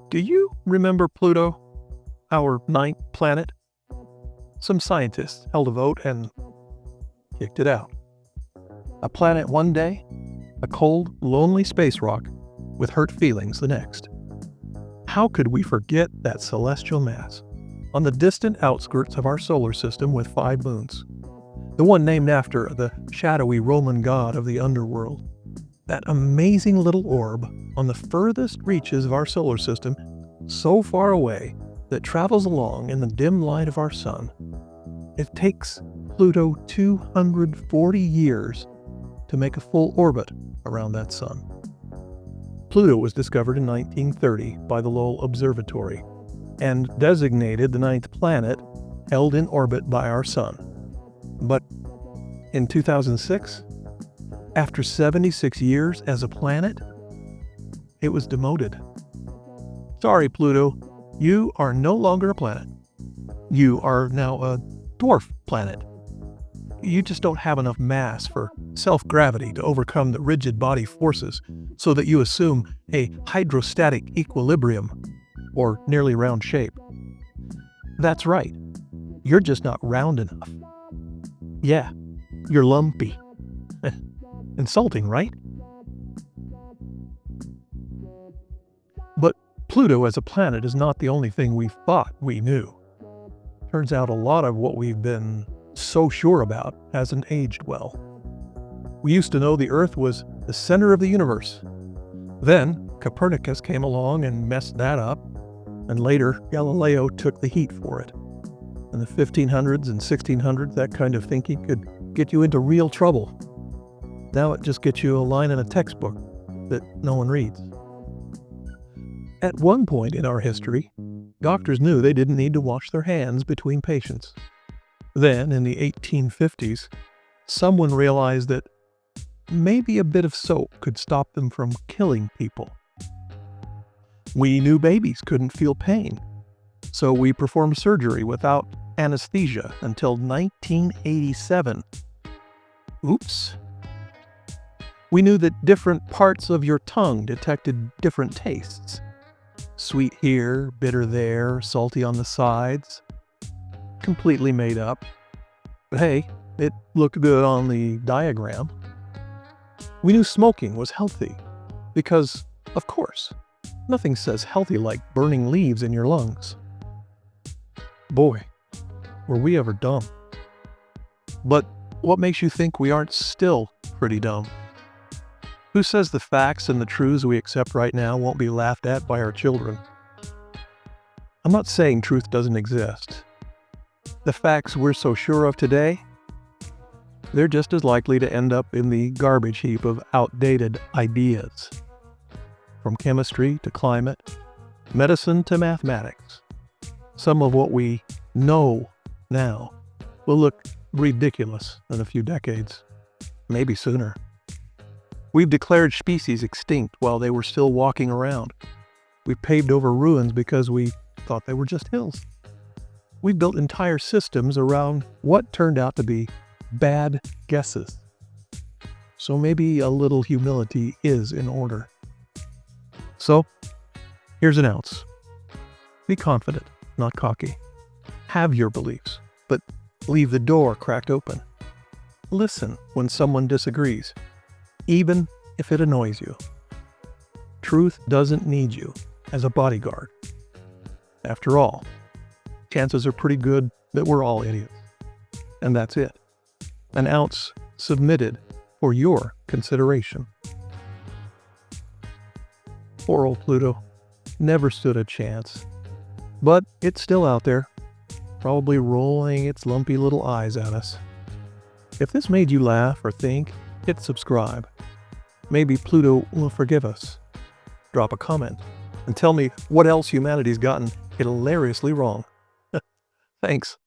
Do you remember Pluto, our ninth planet? Some scientists held a vote and kicked it out. A planet one day, a cold, lonely space rock with hurt feelings the next. How could we forget that celestial mass on the distant outskirts of our solar system with 5 moons? The one named after the shadowy Roman god of the underworld. That amazing little orb on the furthest reaches of our solar system, so far away that travels along in the dim light of our sun. It takes Pluto 240 years to make a full orbit around that sun. Pluto was discovered in 1930 by the Lowell Observatory and designated the 9th planet held in orbit by our sun. But in 2006, after 76 years as a planet, it was demoted. Sorry, Pluto, you are no longer a planet. You are now a dwarf planet. You just don't have enough mass for self-gravity to overcome the rigid body forces so that you assume a hydrostatic equilibrium, or nearly round shape. That's right. You're just not round enough. Yeah, you're lumpy. Insulting, right? But Pluto as a planet is not the only thing we thought we knew. Turns out a lot of what we've been so sure about hasn't aged well. We used to know the Earth was the center of the universe. Then Copernicus came along and messed that up, and later Galileo took the heat for it. In the 1500s and 1600s, that kind of thinking could get you into real trouble. Now it just gets you a line in a textbook that no one reads. At one point in our history, doctors knew they didn't need to wash their hands between patients. Then, in the 1850s, someone realized that maybe a bit of soap could stop them from killing people. We knew babies couldn't feel pain, so we performed surgery without anesthesia until 1987. Oops. We knew that different parts of your tongue detected different tastes. Sweet here, bitter there, salty on the sides. Completely made up. But hey, it looked good on the diagram. We knew smoking was healthy because, of course, nothing says healthy like burning leaves in your lungs. Boy, were we ever dumb. But what makes you think we aren't still pretty dumb? Who says the facts and the truths we accept right now won't be laughed at by our children? I'm not saying truth doesn't exist. The facts we're so sure of today, they're just as likely to end up in the garbage heap of outdated ideas. From chemistry to climate, medicine to mathematics, some of what we know now will look ridiculous in a few decades, maybe sooner. We've declared species extinct while they were still walking around. We've paved over ruins because we thought they were just hills. We've built entire systems around what turned out to be bad guesses. So maybe a little humility is in order. So, here's an ounce. Be confident, not cocky. Have your beliefs, but leave the door cracked open. Listen when someone disagrees, even if it annoys you. Truth doesn't need you as a bodyguard. After all, chances are pretty good that we're all idiots. And that's it. An ounce submitted for your consideration. Poor old Pluto never stood a chance. But it's still out there, probably rolling its lumpy little eyes at us. If this made you laugh or think, hit subscribe. Maybe Pluto will forgive us. Drop a comment and tell me what else humanity's gotten hilariously wrong. Thanks.